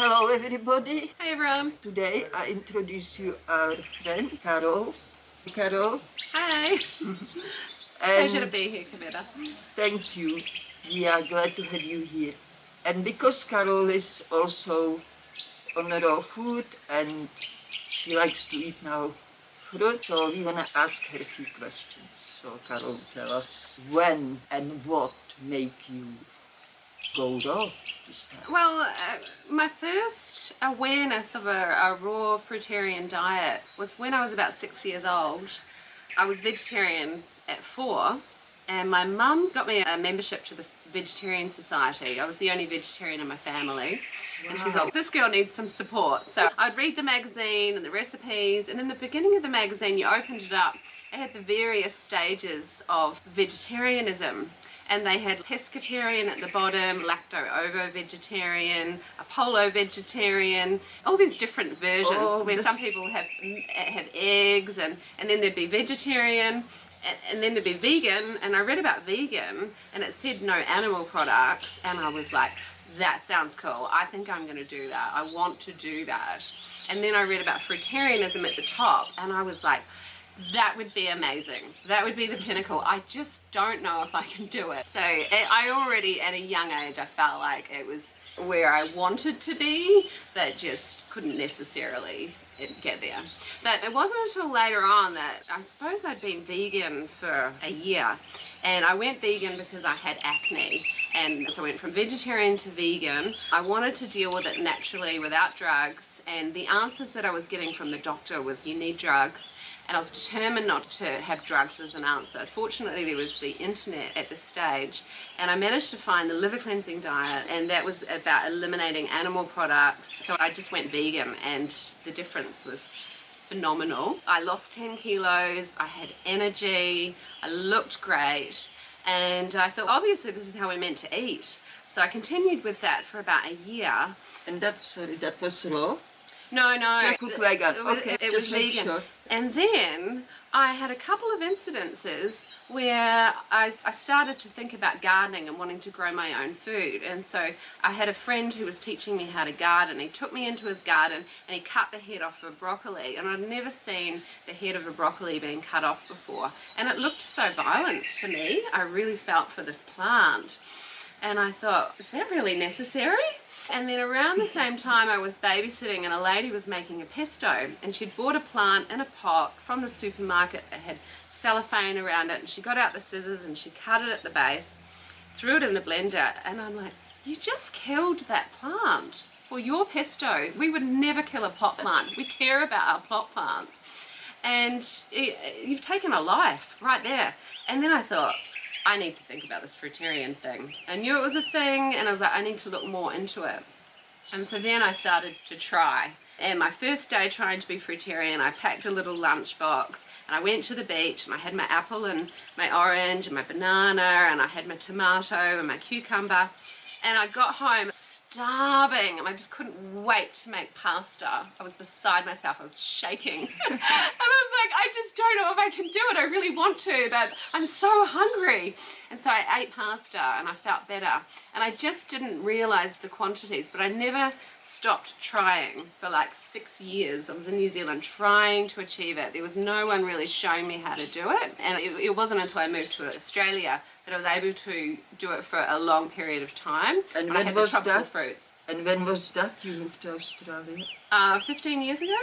Hello everybody. Hey everyone. Today I introduce you our friend Caro. Caro. Hi. Pleasure to be here, Camilla. Thank you. We are glad to have you here. And because Carol is also on raw food and she likes to eat now fruit, so we want to ask her a few questions. So Carol, tell us when and what made you go raw this time? Well, my first awareness of a raw fruitarian diet was when I was about 6 years old. I was vegetarian at 4, and my mum got me a membership to the Vegetarian Society. I was the only vegetarian in my family. Wow. And she thought, this girl needs some support. So I'd read the magazine and the recipes, and in the beginning of the magazine you opened it up, it had the various stages of vegetarianism. And they had pescatarian at the bottom, lacto-ovo-vegetarian, Apollo-vegetarian, all these different versions where some people have eggs, and then there'd be vegetarian, and then there'd be vegan. And I read about vegan, and it said no animal products, and I was like, that sounds cool. I think I'm going to do that. I want to do that. And then I read about fruitarianism at the top, and I was like, that would be amazing. That would be the pinnacle. I just don't know if I can do it. So I already, at a young age, I felt like it was where I wanted to be, but just couldn't necessarily get there. But it wasn't until later on that I suppose I'd been vegan for a year. And I went vegan because I had acne. And so I went from vegetarian to vegan. I wanted to deal with it naturally without drugs. And the answers that I was getting from the doctor was, you need drugs. And I was determined not to have drugs as an answer. Fortunately, there was the internet at this stage, and I managed to find the liver cleansing diet, and that was about eliminating animal products. So I just went vegan, and the difference was phenomenal. I lost 10 kilos, I had energy, I looked great, and I thought, obviously this is how we're meant to eat. So I continued with that for about a year. And that was raw? No. Just cook vegan. Okay, it was vegan. Sure. And then I had a couple of incidences where I started to think about gardening and wanting to grow my own food. And so I had a friend who was teaching me how to garden. He took me into his garden and he cut the head off of a broccoli. And I'd never seen the head of a broccoli being cut off before. And it looked so violent to me. I really felt for this plant. And I thought, is that really necessary? And then around the same time I was babysitting, and a lady was making a pesto, and she'd bought a plant in a pot from the supermarket that had cellophane around it, and she got out the scissors and she cut it at the base, threw it in the blender, and I'm like, you just killed that plant for your pesto. We would never kill a pot plant. We care about our pot plants. And you've taken a life right there. And then I thought, I need to think about this fruitarian thing. I knew it was a thing, and I was like, I need to look more into it. And so then I started to try. And my first day trying to be fruitarian, I packed a little lunchbox, and I went to the beach, and I had my apple and my orange and my banana, and I had my tomato and my cucumber. And I got home starving, and I just couldn't wait to make pasta. I was beside myself. I was shaking. And I was like, I just don't know if I can do it. I really want to, but I'm so hungry. And so I ate pasta, and I felt better. And I just didn't realize the quantities, but I never stopped trying for like 6 years. I was in New Zealand trying to achieve it. There was no one really showing me how to do it. And it wasn't until I moved to Australia that I was able to do it for a long period of time. And I when had was the tropical that? Fruits. And when was that you moved to Australia? 15 years ago.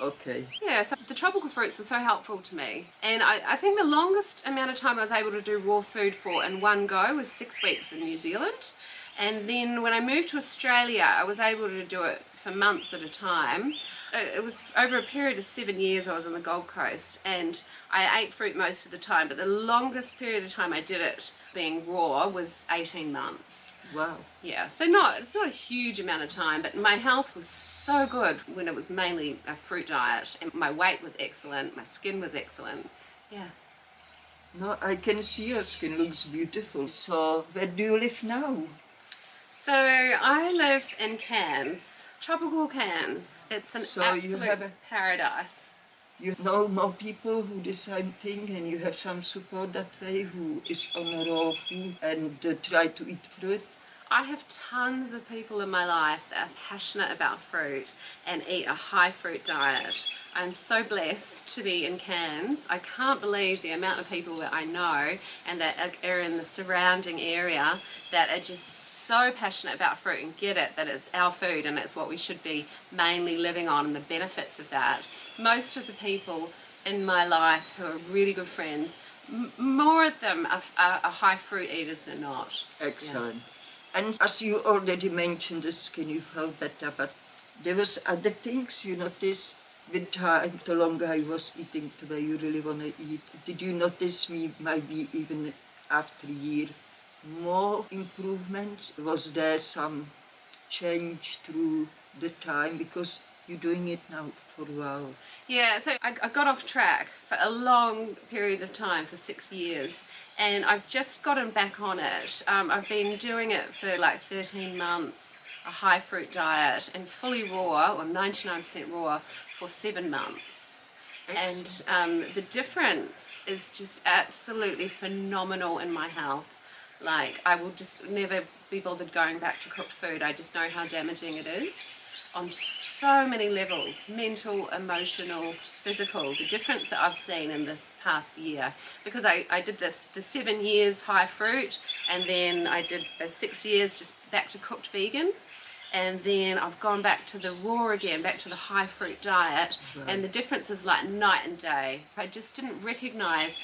Okay. Yeah, so the tropical fruits were so helpful to me. And I think the longest amount of time I was able to do raw food for in one go was 6 weeks in New Zealand. And then when I moved to Australia, I was able to do it for months at a time. It was over a period of 7 years I was on the Gold Coast, and I ate fruit most of the time, but the longest period of time I did it being raw was 18 months. Wow. Yeah, so it's not a huge amount of time, but my health was so good when it was mainly a fruit diet, and my weight was excellent, my skin was excellent. Yeah. No, I can see your skin looks beautiful. So where do you live now? So I live in Cairns, tropical Cairns. It's an absolute paradise. You know more people who do the same thing, and you have some support that way who is on raw food and try to eat fruit? I have tons of people in my life that are passionate about fruit and eat a high fruit diet. I'm so blessed to be in Cairns. I can't believe the amount of people that I know and that are in the surrounding area that are just so passionate about fruit and get it, that it's our food and it's what we should be mainly living on and the benefits of that. Most of the people in my life who are really good friends, more of them are high fruit eaters than not. Excellent. And as you already mentioned, the skin you felt better, but there was other things you noticed with time, the longer I was eating, the way you really want to eat. Did you notice maybe even after a year more improvements? Was there some change through the time? Because you're doing it now for a while. Yeah, so I got off track for a long period of time, for 6 years, and I've just gotten back on it. I've been doing it for like 13 months, a high fruit diet, and fully raw, or 99% raw, for 7 months. Excellent. And the difference is just absolutely phenomenal in my health. Like, I will just never be bothered going back to cooked food. I just know how damaging it is on so many levels, mental, emotional, physical. The difference that I've seen in this past year, because I did the 7 years high fruit, and then I did 6 years just back to cooked vegan, and then I've gone back to the raw again, back to the high fruit diet, and the difference is like night and day. I just didn't recognize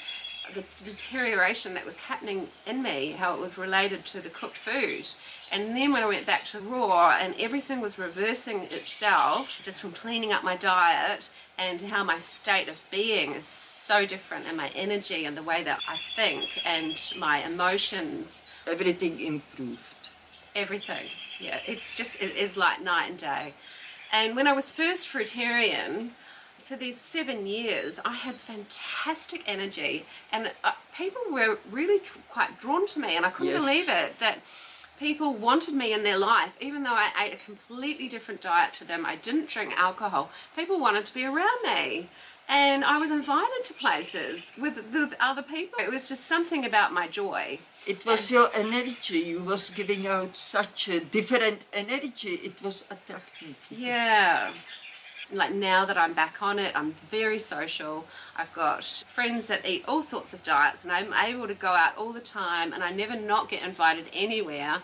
the deterioration that was happening in me, how it was related to the cooked food. And then when I went back to raw, and everything was reversing itself just from cleaning up my diet, and how my state of being is so different, and my energy and the way that I think and my emotions. Everything improved. Everything. Yeah, it is like night and day. And when I was first fruitarian, for these 7 years, I had fantastic energy, and people were really quite drawn to me, and I couldn't believe it, that people wanted me in their life, even though I ate a completely different diet to them. I didn't drink alcohol. People wanted to be around me, and I was invited to places with other people. It was just something about my joy. It was your energy. You was giving out such a different energy. It was attracting people. Yeah. Like, now that I'm back on it, I'm very social. I've got friends that eat all sorts of diets, and I'm able to go out all the time, and I never not get invited anywhere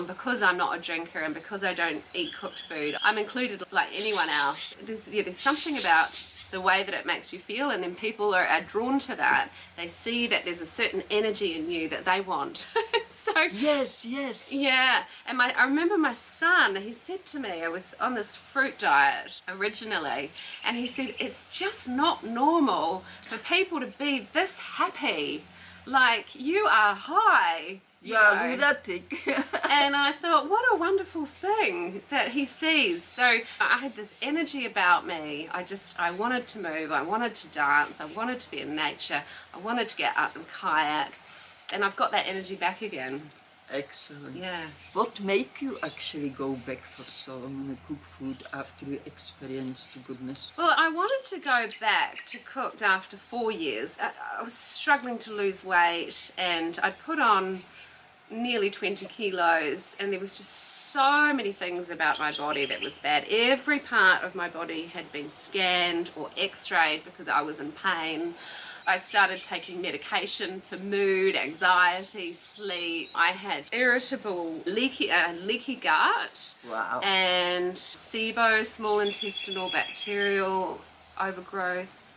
because I'm not a drinker and because I don't eat cooked food. I'm included like anyone else. There's something about the way that it makes you feel, and then people are drawn to that. They see that there's a certain energy in you that they want. So yes. yeah, and I remember my son, he said to me, I was on this fruit diet originally, and he said, it's just not normal for people to be this happy. Like, you are high. Yeah, lunatic. And I thought, what a wonderful thing that he sees. So I had this energy about me. I wanted to move, I wanted to dance, I wanted to be in nature, I wanted to get up and kayak, and I've got that energy back again. Excellent. Yeah. What made you actually go back for so long and cook food after you experienced the goodness? Well, I wanted to go back to cooked after 4 years. I was struggling to lose weight, and I'd put on nearly 20 kilos, and there was just so many things about my body that was bad. Every part of my body had been scanned or x-rayed because I was in pain. I started taking medication for mood, anxiety, sleep. I had irritable, leaky gut. Wow. And SIBO, small intestinal bacterial overgrowth,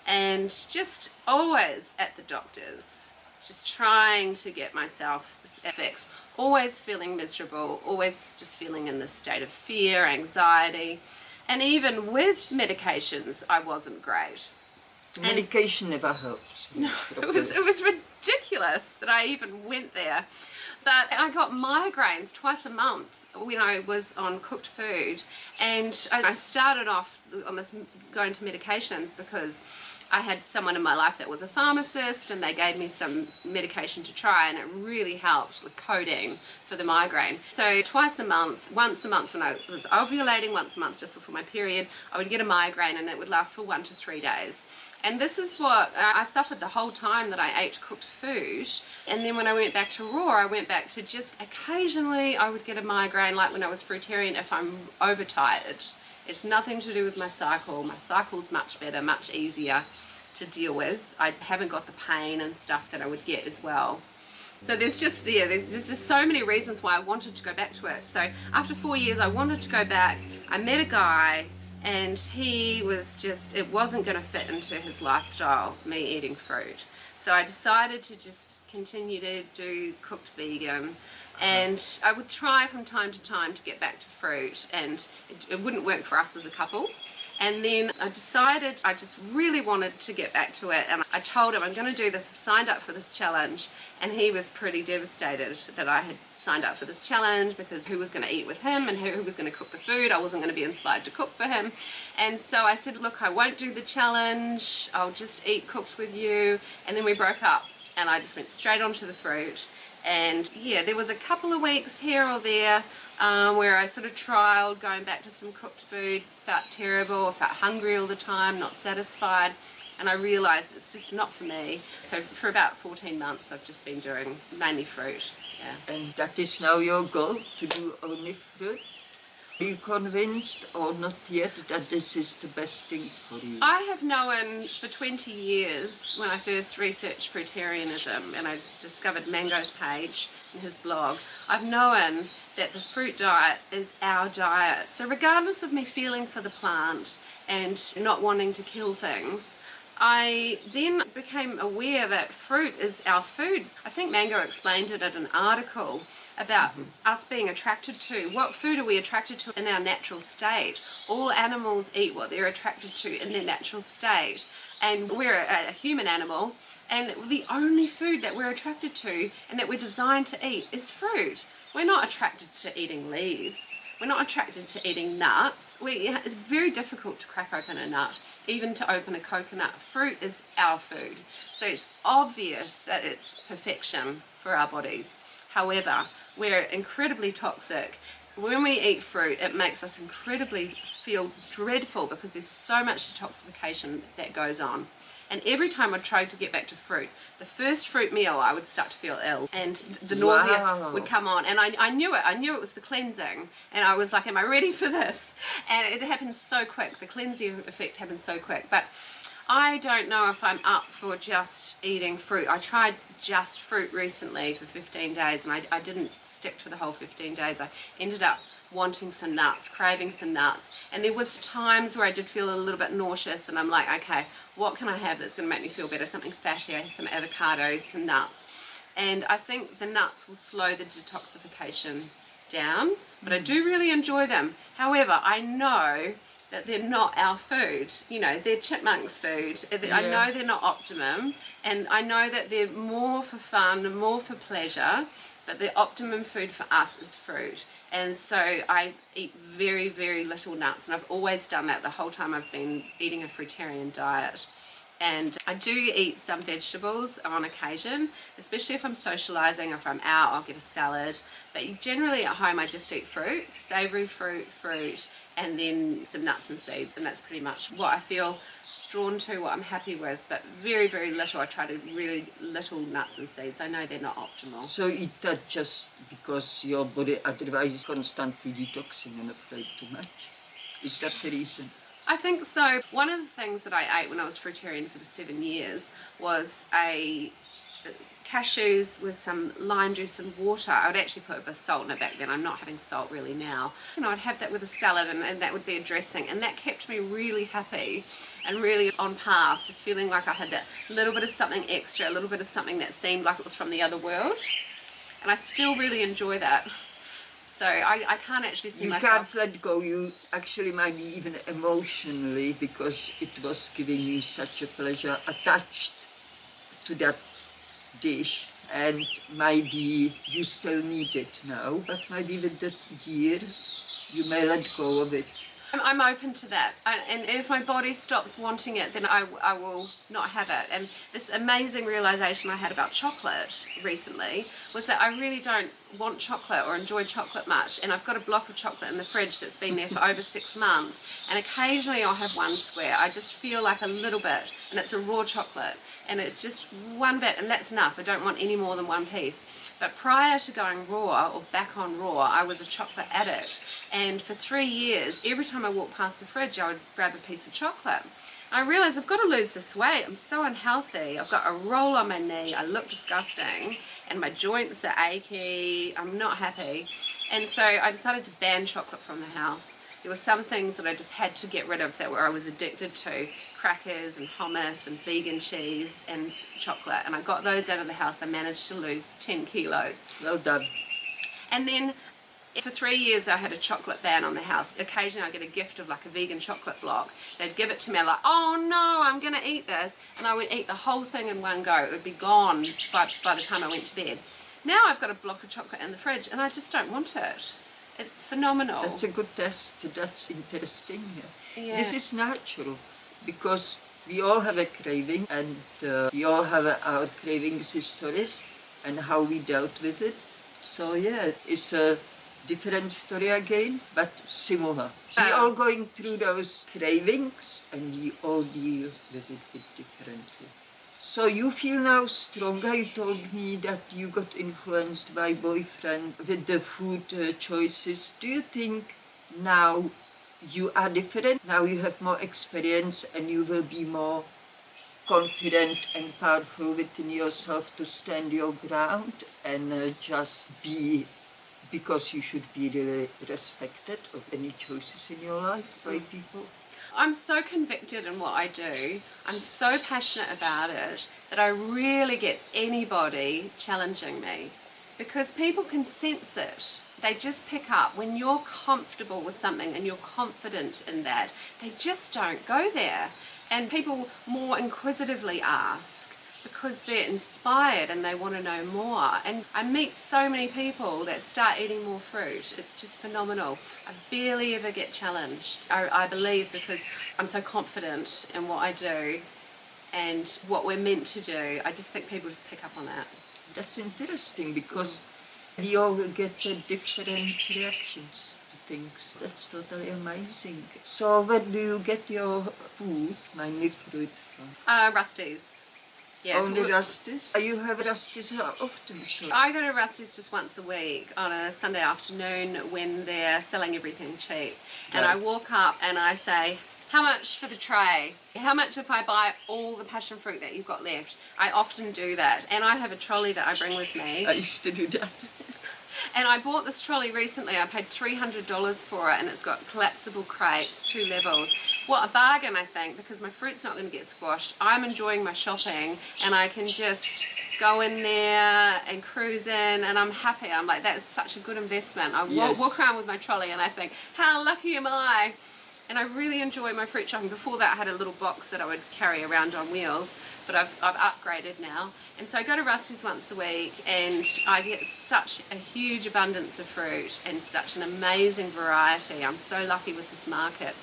and just always at the doctor's, just trying to get myself fixed. Always feeling miserable, always just feeling in this state of fear, anxiety, and even with medications, I wasn't great. Medication never helps. No, it was ridiculous that I even went there. But I got migraines twice a month when I was on cooked food, and I started off on this going to medications because I had someone in my life that was a pharmacist, and they gave me some medication to try, and it really helped with codeine for the migraine. So twice a month, once a month when I was ovulating, once a month just before my period, I would get a migraine, and it would last for 1 to 3 days. And this is what I suffered the whole time that I ate cooked food. And then when I went back to raw, I went back to just occasionally I would get a migraine, like when I was fruitarian, if I'm overtired. It's nothing to do with my cycle. My cycle's much better, much easier to deal with. I haven't got the pain and stuff that I would get as well. So there's just so many reasons why I wanted to go back to it. So after 4 years, I wanted to go back. I met a guy, and he was just, it wasn't going to fit into his lifestyle, me eating fruit. So I decided to just continue to do cooked vegan, and I would try from time to time to get back to fruit, and it wouldn't work for us as a couple. And then I decided I just really wanted to get back to it, and I told him I'm going to do this. I've signed up for this challenge, and he was pretty devastated that I had signed up for this challenge, because who was going to eat with him and who was going to cook the food? I wasn't going to be inspired to cook for him. And so I said, look, I won't do the challenge, I'll just eat cooked with you. And then we broke up, and I just went straight onto the fruit. And yeah, there was a couple of weeks here or there where I sort of trialed going back to some cooked food, felt terrible, I felt hungry all the time, not satisfied, and I realised it's just not for me. So for about 14 months I've just been doing mainly fruit. Yeah. And that is now your goal, to do only fruit? Are you convinced or not yet that this is the best thing for you? I have known for 20 years, when I first researched fruitarianism and I discovered Mango's page and his blog, I've known that the fruit diet is our diet. So regardless of me feeling for the plant and not wanting to kill things, I then became aware that fruit is our food. I think Mango explained it in an article about us being attracted to. What food are we attracted to in our natural state? All animals eat what they're attracted to in their natural state. And we're a human animal, and the only food that we're attracted to and that we're designed to eat is fruit. We're not attracted to eating leaves. We're not attracted to eating nuts. It's very difficult to crack open a nut, even to open a coconut. Fruit is our food. So it's obvious that it's perfection for our bodies. However, we're incredibly toxic. When we eat fruit, it makes us incredibly feel dreadful, because there's so much detoxification that goes on. And every time I tried to get back to fruit, the first fruit meal I would start to feel ill, and the nausea would come on, and I knew it was the cleansing, and I was like, am I ready for this? And it happened so quick. The cleansing effect happened so quick. But I don't know if I'm up for just eating fruit. I tried just fruit recently for 15 days, and I didn't stick to the whole 15 days. I ended up wanting some nuts, craving some nuts, and there was times where I did feel a little bit nauseous, and I'm like, okay, what can I have that's going to make me feel better? Something fatty. I had some avocado, some nuts, and I think the nuts will slow the detoxification down, but I do really enjoy them. However, I know that they're not our food. You know, they're chipmunks' food. I know they're not optimum, and I know that they're more for fun, more for pleasure, but the optimum food for us is fruit. And so I eat very, very little nuts, and I've always done that the whole time I've been eating a fruitarian diet. And I do eat some vegetables on occasion, especially if I'm socialising, or if I'm out, I'll get a salad. But generally at home I just eat fruit, savoury fruit, and then some nuts and seeds, and that's pretty much what I feel drawn to, what I'm happy with. But very, very little. I try to really little nuts and seeds. I know they're not optimal. So eat that just because your body otherwise is constantly detoxing and afraid too much? Is that the reason? I think so. One of the things that I ate when I was fruitarian for the 7 years was cashews with some lime juice and water. I would actually put a bit of salt in it back then. I'm not having salt really now. You know, I'd have that with a salad, and that would be a dressing, and that kept me really happy and really on path, just feeling like I had that little bit of something extra, a little bit of something that seemed like it was from the other world, and I still really enjoy that. So I can't actually see myself. You can't let go. You actually might be even emotionally, because it was giving you such a pleasure, attached to that dish, and maybe you still need it now, but maybe with the years you may let go of it. I'm open to that, and if my body stops wanting it, then I will not have it. And this amazing realization I had about chocolate recently was that I really don't want chocolate or enjoy chocolate much, and I've got a block of chocolate in the fridge that's been there for over 6 months, and occasionally I'll have one square. I just feel like a little bit, and it's a raw chocolate, and it's just one bit, and that's enough. I don't want any more than one piece. But prior to going raw, or back on raw, I was a chocolate addict. And for 3 years, every time I walked past the fridge, I would grab a piece of chocolate. I realised I've got to lose this weight. I'm so unhealthy. I've got a roll on my knee. I look disgusting. And my joints are achy. I'm not happy. And so I decided to ban chocolate from the house. There were some things that I just had to get rid of that I was addicted to. Crackers and hummus and vegan cheese and chocolate, and I got those out of the house. I managed to lose 10 kilos. Well done. And then for 3 years I had a chocolate ban on the house. Occasionally I get a gift of like a vegan chocolate block. They'd give it to me, I'm like, oh no, I'm gonna eat this, and I would eat the whole thing in one go. It would be gone by the time I went to bed. Now I've got a block of chocolate in the fridge and I just don't want it. It's phenomenal. That's a good test. That's interesting. Yeah. This is natural, because we all have a craving, and we all have our cravings histories and how we dealt with it. So yeah, it's a different story again, but similar. We all going through those cravings, and we all deal with it a bit differently. So you feel now stronger. You told me that you got influenced by boyfriend with the food choices. Do you think now you are different? Now you have more experience and you will be more confident and powerful within yourself to stand your ground and just be, because you should be really respected of any choices in your life by people? I'm so convicted in what I do. I'm so passionate about it that I rarely get anybody challenging me, because people can sense it. They just pick up when you're comfortable with something and you're confident in that. They just don't go there. And people more inquisitively ask because they're inspired and they want to know more. And I meet so many people that start eating more fruit. It's just phenomenal. I barely ever get challenged. I believe because I'm so confident in what I do and what we're meant to do. I just think people just pick up on that. That's interesting, because we all get different reactions to things. That's totally amazing. So where do you get your food, mainly fruit, from? Rusty's. Yes. Only Rusty's? You have Rusty's how often? So? I go to Rusty's just once a week on a Sunday afternoon when they're selling everything cheap. And I walk up and I say, how much for the tray? How much if I buy all the passion fruit that you've got left? I often do that. And I have a trolley that I bring with me. I used to do that. And I bought this trolley recently. I paid $300 for it, and it's got collapsible crates, 2 levels. What a bargain, I think, because my fruit's not going to get squashed. I'm enjoying my shopping, and I can just go in there and cruise in, and I'm happy. I'm like, that's such a good investment. I walk around with my trolley, and I think, how lucky am I? And I really enjoy my fruit shopping. Before that, I had a little box that I would carry around on wheels, but I've upgraded now. And so I go to Rusty's once a week, and I get such a huge abundance of fruit and such an amazing variety. I'm so lucky with this market,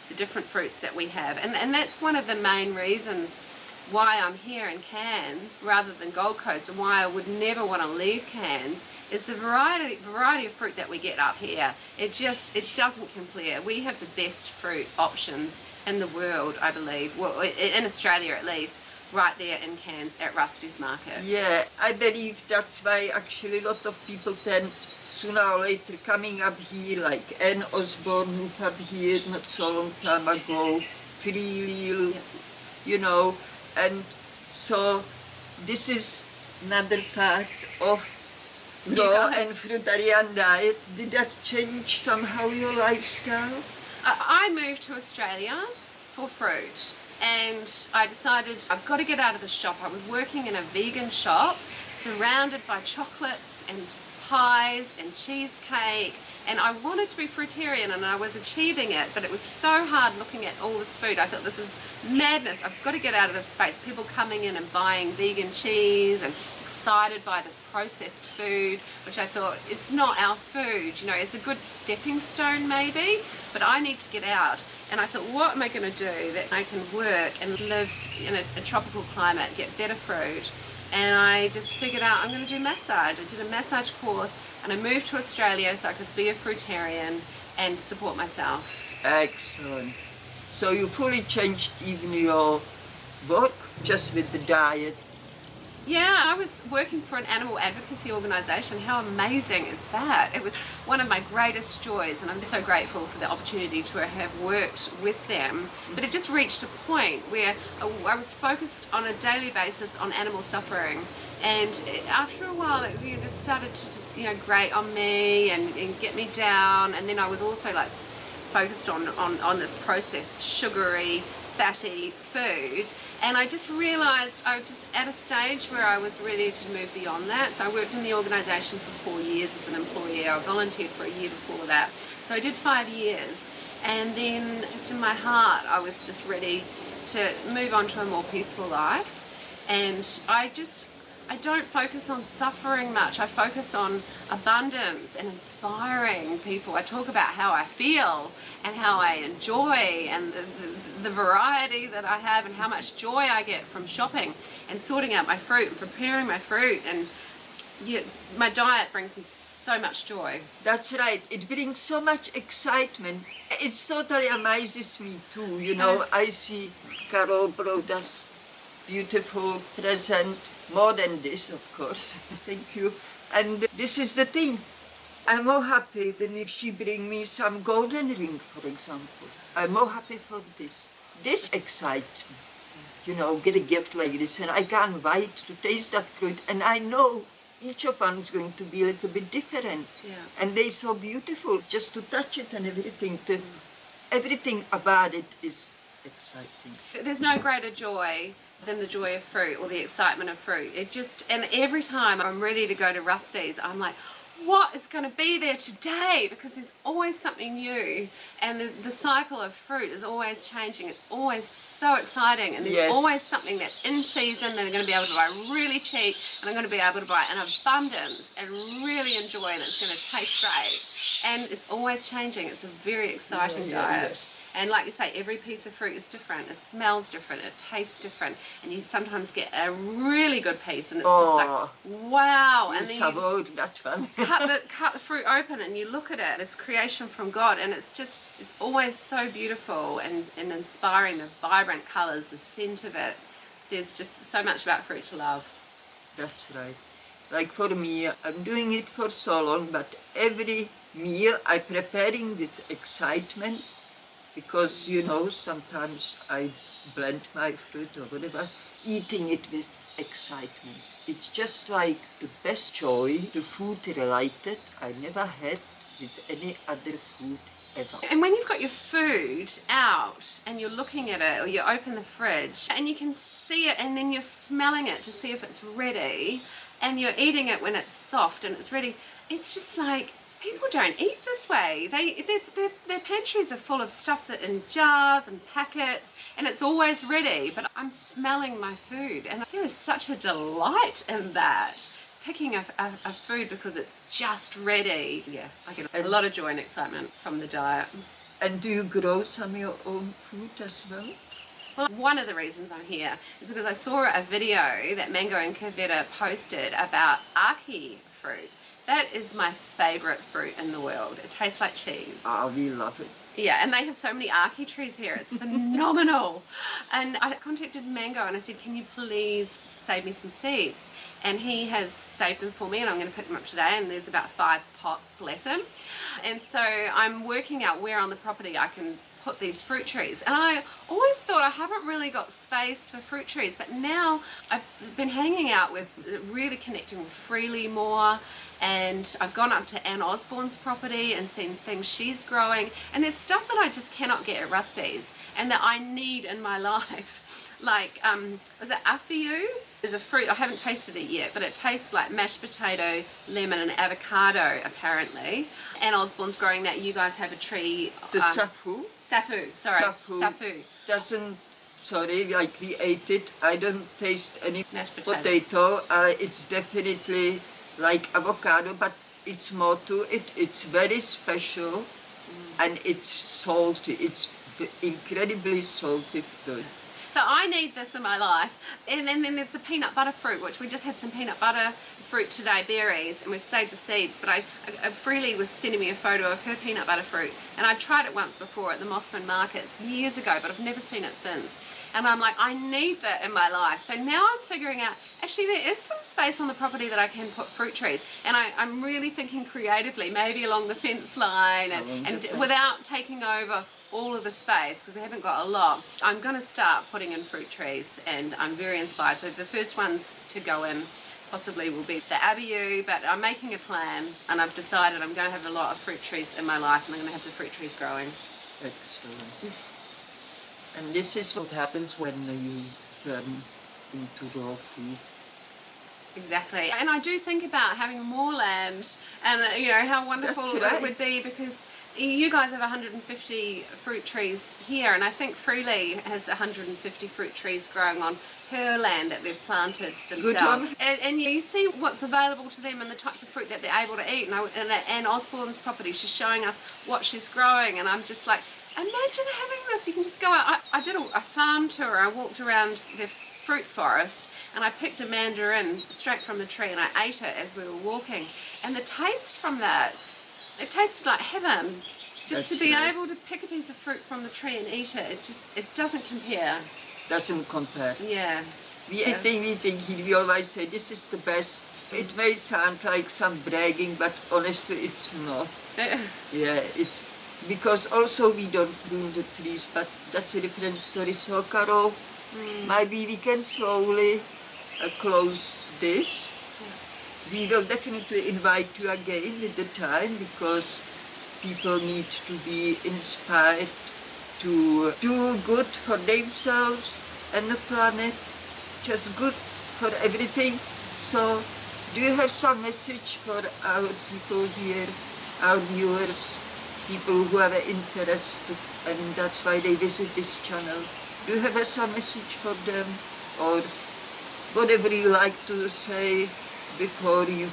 the different fruits that we have. And that's one of the main reasons why I'm here in Cairns rather than Gold Coast, and why I would never want to leave Cairns, is the variety of fruit that we get up here. It doesn't compare. We have the best fruit options in the world, I believe, well, in Australia at least, right there in Cairns at Rusty's Market. Yeah, I believe that's why actually a lot of people tend sooner or later coming up here, like Anne Osborne, who up here not so long time ago, freely, you know, and so this is another part of raw and fruitarian diet. Did that change somehow your lifestyle? I moved to Australia for fruit, and I decided I've got to get out of the shop. I was working in a vegan shop surrounded by chocolates and pies and cheesecake, and I wanted to be fruitarian, and I was achieving it, but it was so hard looking at all this food. I thought, this is madness. I've got to get out of this space. People coming in and buying vegan cheese and excited by this processed food, which I thought, it's not our food, you know, it's a good stepping stone maybe, but I need to get out. And I thought, what am I going to do that I can work and live in a tropical climate, get better fruit? And I just figured out I'm going to do massage. I did a massage course and I moved to Australia so I could be a fruitarian and support myself. Excellent. So you fully changed even your work just with the diet? Yeah, I was working for an animal advocacy organisation. How amazing is that? It was one of my greatest joys, and I'm so grateful for the opportunity to have worked with them. But it just reached a point where I was focused on a daily basis on animal suffering. And after a while, it just started to just, grate on me and get me down. And then I was also like focused on this processed, sugary, fatty food, and I just realised I was just at a stage where I was ready to move beyond that. So I worked in the organisation for 4 years as an employee. I volunteered for a year before that, so I did 5 years, and then just in my heart I was just ready to move on to a more peaceful life. And I don't focus on suffering much. I focus on abundance and inspiring people. I talk about how I feel and how I enjoy and the variety that I have and how much joy I get from shopping and sorting out my fruit and preparing my fruit. And my diet brings me so much joy. That's right. It brings so much excitement. It totally amazes me too. I see Caro brought us beautiful present. More than this, of course. Thank you. And this is the thing. I'm more happy than if she bring me some golden ring, for example. I'm more happy for this. This excites me. Get a gift like this, and I can't wait to taste that fruit. And I know each of them is going to be a little bit different. Yeah. And they're so beautiful. Just to touch it and everything. Everything about it is exciting. There's no greater joy than the joy of fruit or the excitement of fruit. And every time I'm ready to go to Rusty's, I'm like, what is going to be there today? Because there's always something new, and the cycle of fruit is always changing. It's always so exciting, and there's always something that's in season that I'm going to be able to buy really cheap, and I'm going to be able to buy in abundance and really enjoy, and it's going to taste great. And it's always changing. It's a very exciting diet. Yes. And like you say, every piece of fruit is different. It smells different. It tastes different. And you sometimes get a really good piece, and it's just like, wow. And then you that's fun. cut the fruit open, and you look at it. It's creation from God, and it's always so beautiful and inspiring. The vibrant colours, the scent of it. There's just so much about fruit to love. That's right. Like for me, I'm doing it for so long, but every meal I'm preparing with excitement. Because, sometimes I blend my fruit or whatever, eating it with excitement. It's just like the best joy, the food related, I never had with any other food ever. And when you've got your food out and you're looking at it, or you open the fridge and you can see it, and then you're smelling it to see if it's ready, and you're eating it when it's soft and it's ready, it's just like, people don't eat this way. Their pantries are full of stuff that in jars and packets, and it's always ready, but I'm smelling my food, and there is such a delight in that. Picking a food because it's just ready. Yeah, I get a lot of joy and excitement from the diet. And do you grow some of your own food as well? Well, one of the reasons I'm here is because I saw a video that Mango and Kavita posted about ackee fruit. That is my favourite fruit in the world. It tastes like cheese. Oh, we love it. Yeah, and they have so many ackee trees here. It's phenomenal. And I contacted Mango and I said, can you please save me some seeds? And he has saved them for me, and I'm going to pick them up today, and there's about 5 pots, bless him. And so I'm working out where on the property I can put these fruit trees. And I always thought I haven't really got space for fruit trees, but now I've been hanging out with, really connecting with Freely more, and I've gone up to Anne Osborne's property and seen things she's growing, and there's stuff that I just cannot get at Rusty's and that I need in my life. Like, is it afiu? There's a fruit, I haven't tasted it yet, but it tastes like mashed potato, lemon and avocado apparently. Anne Osborne's growing that. You guys have a tree. The safu? Safu, sorry. Safu doesn't sorry, like we ate it. I don't taste any Mashed potato. potato. It's definitely like avocado, but it's more to it. It's very special, and it's salty. It's incredibly salty fruit. So I need this in my life. And then there's the peanut butter fruit, which we just had some peanut butter fruit today, berries, and we've saved the seeds. But Freely was sending me a photo of her peanut butter fruit, and I tried it once before at the Mossman markets years ago, but I've never seen it since. And I'm like, I need that in my life. So now I'm figuring out, actually there is some space on the property that I can put fruit trees. And I'm really thinking creatively, maybe along the fence line and without taking over all of the space, because we haven't got a lot. I'm going to start putting in fruit trees, and I'm very inspired. So the first ones to go in possibly will be the abiu, but I'm making a plan, and I've decided I'm going to have a lot of fruit trees in my life, and I'm going to have the fruit trees growing. Excellent. And this is what happens when you turn into raw food. Exactly. And I do think about having more land, and you know how wonderful it would be, because you guys have 150 fruit trees here, and I think Freely has 150 fruit trees growing on her land that they've planted themselves. And you see what's available to them and the types of fruit that they're able to eat. And Anne Osborne's property, she's showing us what she's growing, and I'm just like, imagine having this. You can just go out. I did a farm tour. I walked around the fruit forest, and I picked a mandarin straight from the tree, and I ate it as we were walking. And the taste from that, it tasted like heaven. Just to be able to pick a piece of fruit from the tree and eat it, it doesn't compare. Doesn't compare. Yeah. We think, we always say this is the best. It may sound like some bragging, but honestly it's not. Yeah, it's because also we don't prune the trees, but that's a different story. So Caro, maybe we can slowly close this. Yes. We will definitely invite you again with the time, because people need to be inspired to do good for themselves and the planet, just good for everything. So do you have some message for our people here, our viewers, people who have an interest, and that's why they visit this channel? Do you have some message for them, or whatever you like to say before you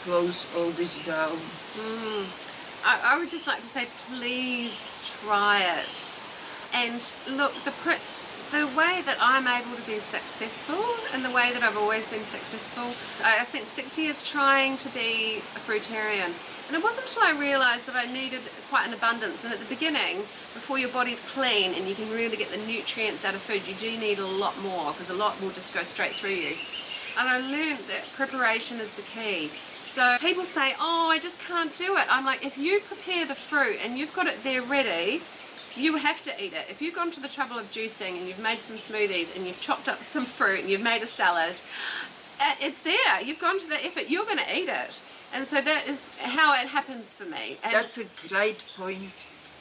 close all this down? I would just like to say, please try it. And look, the way that I'm able to be successful, and the way that I've always been successful, I spent 6 years trying to be a fruitarian. And it wasn't until I realised that I needed quite an abundance. And at the beginning, before your body's clean and you can really get the nutrients out of food, you do need a lot more, because a lot will just go straight through you. And I learned that preparation is the key. So people say, oh, I just can't do it. I'm like, if you prepare the fruit and you've got it there ready, you have to eat it. If you've gone to the trouble of juicing and you've made some smoothies and you've chopped up some fruit and you've made a salad, it's there. You've gone to the effort. You're going to eat it. And so that is how it happens for me. And that's a great point.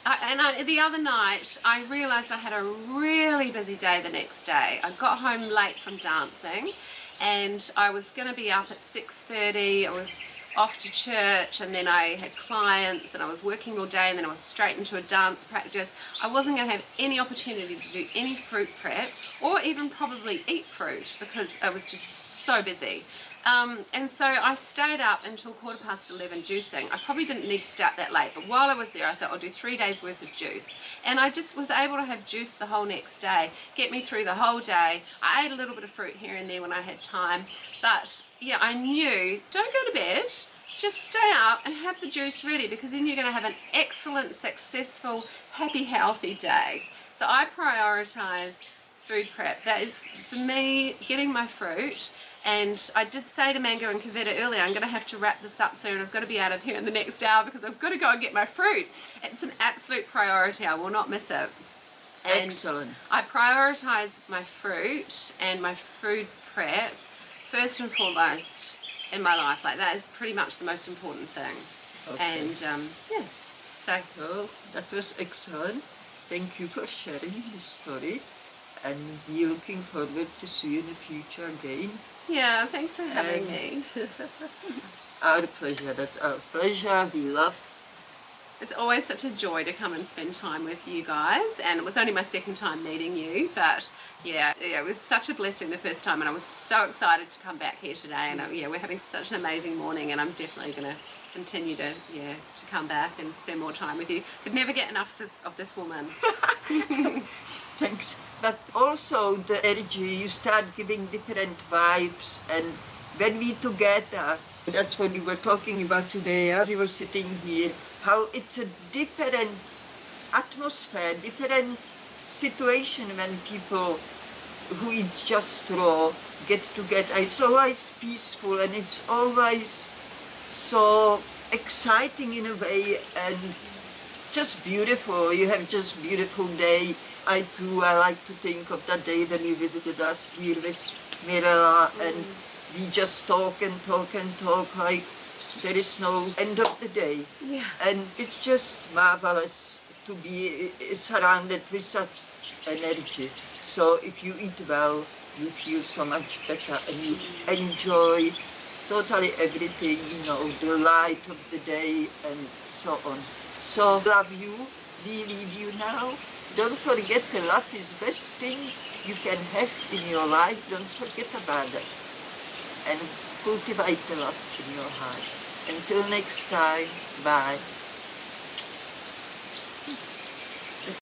The other night, I realised I had a really busy day the next day. I got home late from dancing, and I was going to be up at 6:30. I was off to church, and then I had clients, and I was working all day, and then I was straight into a dance practice. I wasn't going to have any opportunity to do any fruit prep, or even probably eat fruit, because I was just so busy. And so I stayed up until 11:15 juicing. I probably didn't need to start that late, but while I was there I thought I'll do 3 days worth of juice. And I just was able to have juice the whole next day, get me through the whole day. I ate a little bit of fruit here and there when I had time, but yeah, I knew, don't go to bed, just stay up and have the juice ready, because then you're going to have an excellent, successful, happy, healthy day. So I prioritise food prep. That is, for me, getting my fruit. And I did say to Mango and Kavita earlier, I'm going to have to wrap this up soon. I've got to be out of here in the next hour, because I've got to go and get my fruit. It's an absolute priority. I will not miss it. And excellent. I prioritise my fruit and my food prep first and foremost in my life. Like, that is pretty much the most important thing. Okay. And yeah, so. Well, that was excellent. Thank you for sharing this story. And we're looking forward to see you in the future again. Yeah, thanks for having me. Our pleasure. That's our pleasure. We love It's always such a joy to come and spend time with you guys, and it was only my second time meeting you, but yeah, it was such a blessing the first time, and I was so excited to come back here today, and yeah, we're having such an amazing morning, and I'm definitely going to continue to come back and spend more time with you. Could never get enough of this woman. Thanks. But also the energy, you start giving different vibes, and when we together, that's what we were talking about today, we were sitting here, how it's a different atmosphere, different situation when people who eat just raw get together. It's always peaceful, and it's always so exciting in a way, and just beautiful. You have just beautiful day. I like to think of that day when you visited us here with Mirella, and we just talk and talk and talk like there is no end of the day. Yeah. And it's just marvelous to be surrounded with such energy. So if you eat well, you feel so much better, and you enjoy totally everything, the light of the day and so on. So love you, we leave you now. Don't forget, the love is the best thing you can have in your life. Don't forget about it. And cultivate the love in your heart. Until next time, bye.